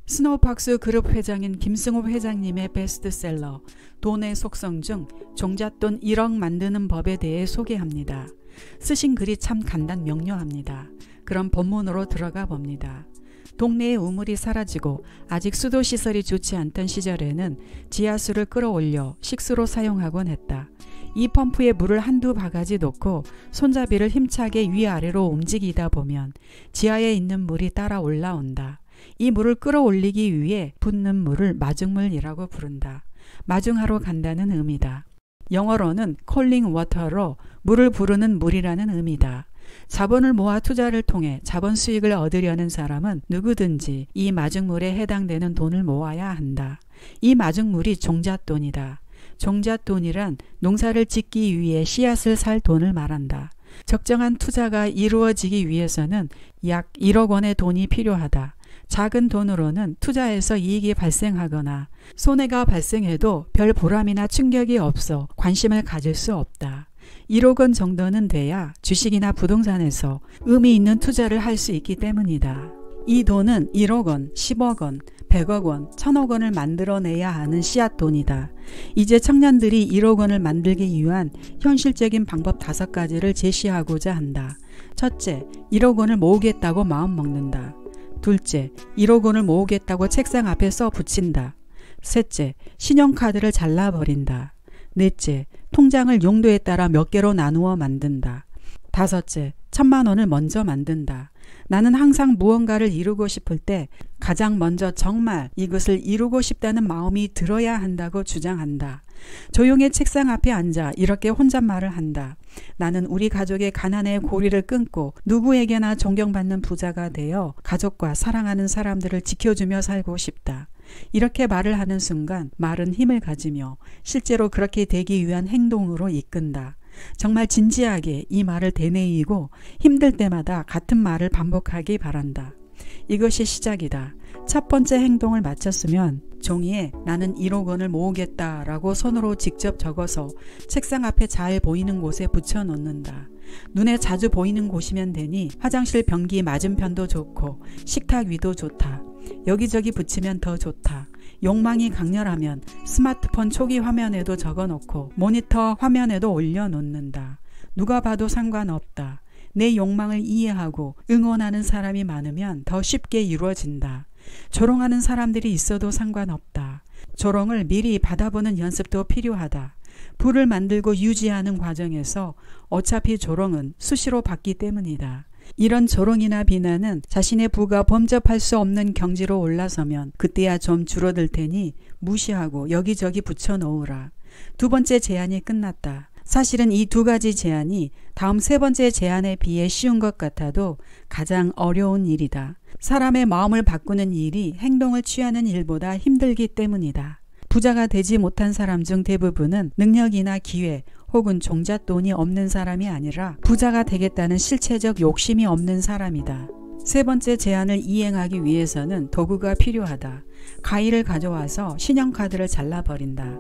스노우박스 그룹 회장인 김승호 회장님의 베스트셀러 돈의 속성 중 종잣돈 1억 만드는 법에 대해 소개합니다. 쓰신 글이 참 간단 명료합니다. 그럼 본문으로 들어가 봅니다. 동네의 우물이 사라지고 아직 수도시설이 좋지 않던 시절에는 지하수를 끌어올려 식수로 사용하곤 했다. 이 펌프에 물을 한두 바가지 놓고 손잡이를 힘차게 위아래로 움직이다 보면 지하에 있는 물이 따라 올라온다. 이 물을 끌어올리기 위해 붓는 물을 마중물이라고 부른다. 마중하러 간다는 의미다. 영어로는 calling water로 물을 부르는 물이라는 의미다. 자본을 모아 투자를 통해 자본 수익을 얻으려는 사람은 누구든지 이 마중물에 해당되는 돈을 모아야 한다. 이 마중물이 종잣돈이다. 종잣돈이란 농사를 짓기 위해 씨앗을 살 돈을 말한다. 적정한 투자가 이루어지기 위해서는 약 1억 원의 돈이 필요하다. 작은 돈으로는 투자에서 이익이 발생하거나 손해가 발생해도 별 보람이나 충격이 없어 관심을 가질 수 없다. 1억 원 정도는 돼야 주식이나 부동산에서 의미 있는 투자를 할 수 있기 때문이다. 이 돈은 1억 원, 10억 원, 100억 원, 1000억 원을 만들어내야 하는 씨앗 돈이다. 이제 청년들이 1억 원을 만들기 위한 현실적인 방법 5가지를 제시하고자 한다. 첫째, 1억 원을 모으겠다고 마음먹는다. 둘째, 1억 원을 모으겠다고 책상 앞에 써 붙인다. 셋째, 신용카드를 잘라버린다. 넷째, 통장을 용도에 따라 몇 개로 나누어 만든다. 다섯째, 1000만 원을 먼저 만든다. 나는 항상 무언가를 이루고 싶을 때 가장 먼저 정말 이것을 이루고 싶다는 마음이 들어야 한다고 주장한다. 조용히 책상 앞에 앉아 이렇게 혼잣말을 한다. 나는 우리 가족의 가난의 고리를 끊고 누구에게나 존경받는 부자가 되어 가족과 사랑하는 사람들을 지켜주며 살고 싶다. 이렇게 말을 하는 순간 말은 힘을 가지며 실제로 그렇게 되기 위한 행동으로 이끈다. 정말 진지하게 이 말을 되뇌이고 힘들 때마다 같은 말을 반복하기 바란다. 이것이 시작이다. 첫 번째 행동을 마쳤으면 종이에 나는 1억 원을 모으겠다라고 손으로 직접 적어서 책상 앞에 잘 보이는 곳에 붙여 놓는다. 눈에 자주 보이는 곳이면 되니 화장실 변기 맞은편도 좋고 식탁 위도 좋다. 여기저기 붙이면 더 좋다. 욕망이 강렬하면 스마트폰 초기 화면에도 적어놓고 모니터 화면에도 올려놓는다. 누가 봐도 상관없다. 내 욕망을 이해하고 응원하는 사람이 많으면 더 쉽게 이루어진다. 조롱하는 사람들이 있어도 상관없다. 조롱을 미리 받아보는 연습도 필요하다. 부를 만들고 유지하는 과정에서 어차피 조롱은 수시로 받기 때문이다. 이런 조롱이나 비난은 자신의 부가 범접할 수 없는 경지로 올라서면 그때야 좀 줄어들 테니 무시하고 여기저기 붙여놓으라. 두 번째 제안이 끝났다. 사실은 이 2가지 제안이 다음 3번째 제안에 비해 쉬운 것 같아도 가장 어려운 일이다. 사람의 마음을 바꾸는 일이 행동을 취하는 일보다 힘들기 때문이다. 부자가 되지 못한 사람 중 대부분은 능력이나 기회 혹은 종잣돈이 없는 사람이 아니라 부자가 되겠다는 실체적 욕심이 없는 사람이다. 3번째 제안을 이행하기 위해서는 도구가 필요하다. 가위를 가져와서 신용카드를 잘라버린다.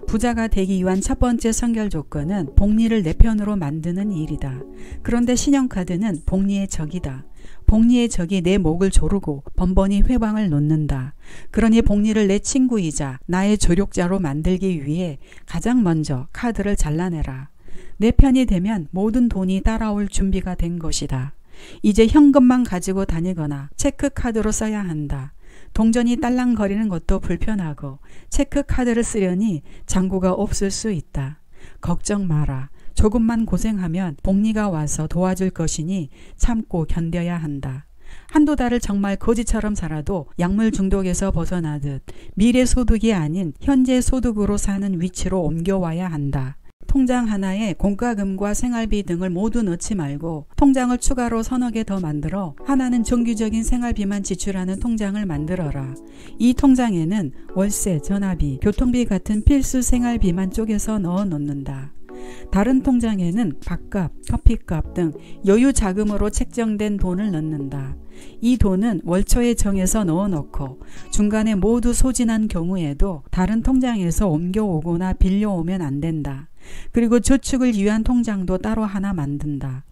부자가 되기 위한 첫 번째 선결 조건은 복리를 내 편으로 만드는 일이다. 그런데 신용카드는 복리의 적이다. 복리의 적이 내 목을 조르고 번번이 회방을 놓는다. 그러니 복리를 내 친구이자 나의 조력자로 만들기 위해 가장 먼저 카드를 잘라내라. 내 편이 되면 모든 돈이 따라올 준비가 된 것이다. 이제 현금만 가지고 다니거나 체크카드로 써야 한다. 동전이 딸랑거리는 것도 불편하고 체크카드를 쓰려니 잔고가 없을 수 있다. 걱정 마라. 조금만 고생하면 복리가 와서 도와줄 것이니 참고 견뎌야 한다. 한두 달을 정말 거지처럼 살아도 약물 중독에서 벗어나듯 미래 소득이 아닌 현재 소득으로 사는 위치로 옮겨와야 한다. 통장 하나에 공과금과 생활비 등을 모두 넣지 말고 통장을 추가로 3개 더 만들어 하나는 정규적인 생활비만 지출하는 통장을 만들어라. 이 통장에는 월세, 전화비, 교통비 같은 필수 생활비만 쪼개서 넣어 놓는다. 다른 통장에는 밥값, 커피값 등 여유 자금으로 책정된 돈을 넣는다. 이 돈은 월초에 정해서 넣어놓고 중간에 모두 소진한 경우에도 다른 통장에서 옮겨오거나 빌려오면 안 된다. 그리고 저축을 위한 통장도 따로 하나 만든다.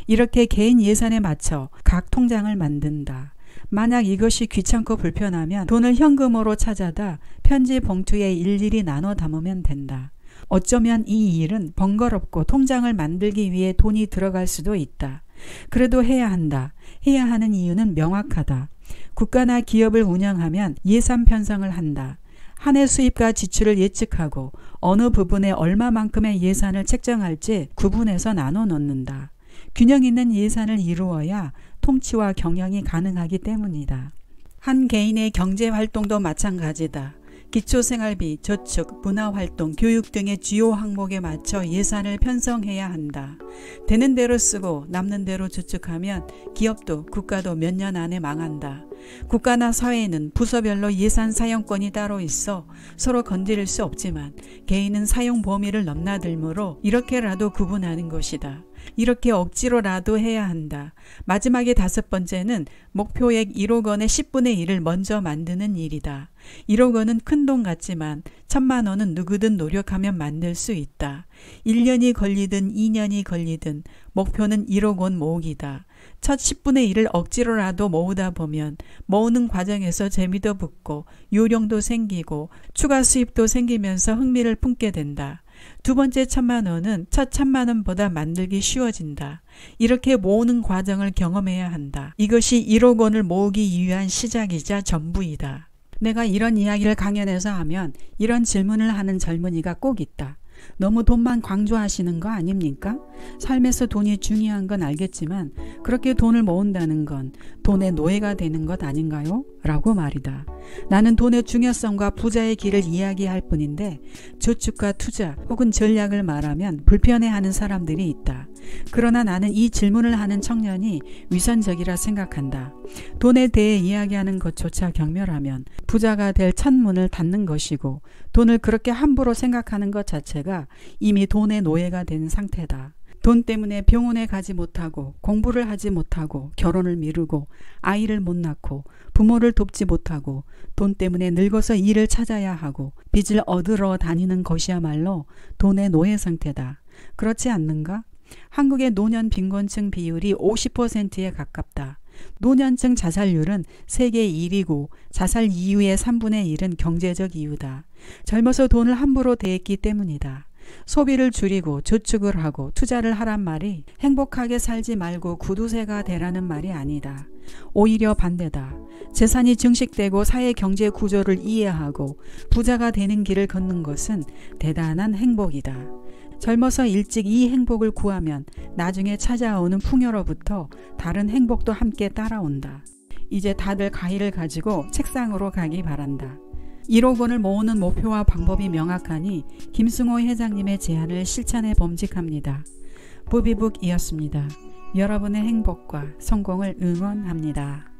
이렇게 개인 예산에 맞춰 각 통장을 만든다. 만약 이것이 귀찮고 불편하면 돈을 현금으로 찾아다 편지 봉투에 일일이 나눠 담으면 된다. 어쩌면 이 일은 번거롭고 통장을 만들기 위해 돈이 들어갈 수도 있다. 그래도 해야 한다. 해야 하는 이유는 명확하다. 국가나 기업을 운영하면 예산 편성을 한다. 한 해 수입과 지출을 예측하고 어느 부분에 얼마만큼의 예산을 책정할지 구분해서 나눠 놓는다. 균형 있는 예산을 이루어야 통치와 경영이 가능하기 때문이다. 한 개인의 경제활동도 마찬가지다. 기초생활비, 저축, 문화활동, 교육 등의 주요 항목에 맞춰 예산을 편성해야 한다. 되는 대로 쓰고 남는 대로 저축하면 기업도 국가도 몇 년 안에 망한다. 국가나 사회는 부서별로 예산 사용권이 따로 있어 서로 건드릴 수 없지만 개인은 사용 범위를 넘나들므로 이렇게라도 구분하는 것이다. 이렇게 억지로라도 해야 한다. 마지막에 5번째는 목표액 1억 원의 10분의 1을 먼저 만드는 일이다. 1억 원은 큰 돈 같지만 1,000만 원은 누구든 노력하면 만들 수 있다. 1년이 걸리든 2년이 걸리든 목표는 1억 원 모으기다. 첫 10분의 1을 억지로라도 모으다 보면 모으는 과정에서 재미도 붙고 요령도 생기고 추가 수입도 생기면서 흥미를 품게 된다. 두 번째 1,000만 원은 첫 1,000만 원보다 만들기 쉬워진다. 이렇게 모으는 과정을 경험해야 한다. 이것이 1억 원을 모으기 위한 시작이자 전부이다. 내가 이런 이야기를 강연에서 하면 이런 질문을 하는 젊은이가 꼭 있다. 너무 돈만 강조하시는 거 아닙니까? 삶에서 돈이 중요한 건 알겠지만 그렇게 돈을 모은다는 건 돈의 노예가 되는 것 아닌가요? 라고 말이다. 나는 돈의 중요성과 부자의 길을 이야기할 뿐인데 저축과 투자 혹은 전략을 말하면 불편해하는 사람들이 있다. 그러나 나는 이 질문을 하는 청년이 위선적이라 생각한다. 돈에 대해 이야기하는 것조차 경멸하면 부자가 될 첫문을 닫는 것이고 돈을 그렇게 함부로 생각하는 것 자체가 이미 돈의 노예가 된 상태다. 돈 때문에 병원에 가지 못하고 공부를 하지 못하고 결혼을 미루고 아이를 못 낳고 부모를 돕지 못하고 돈 때문에 늙어서 일을 찾아야 하고 빚을 얻으러 다니는 것이야말로 돈의 노예 상태다. 그렇지 않는가? 한국의 노년 빈곤층 비율이 50%에 가깝다. 노년층 자살률은 세계 1위고 자살 이유의 3분의 1은 경제적 이유다. 젊어서 돈을 함부로 대했기 때문이다. 소비를 줄이고 저축을 하고 투자를 하란 말이 행복하게 살지 말고 구두쇠가 되라는 말이 아니다. 오히려 반대다. 재산이 증식되고 사회 경제 구조를 이해하고 부자가 되는 길을 걷는 것은 대단한 행복이다. 젊어서 일찍 이 행복을 구하면 나중에 찾아오는 풍요로부터 다른 행복도 함께 따라온다. 이제 다들 가위를 가지고 책상으로 가기 바란다. 1억 원을 모으는 목표와 방법이 명확하니 김승호 회장님의 제안을 실천해 봄직합니다. 부비북이었습니다. 여러분의 행복과 성공을 응원합니다.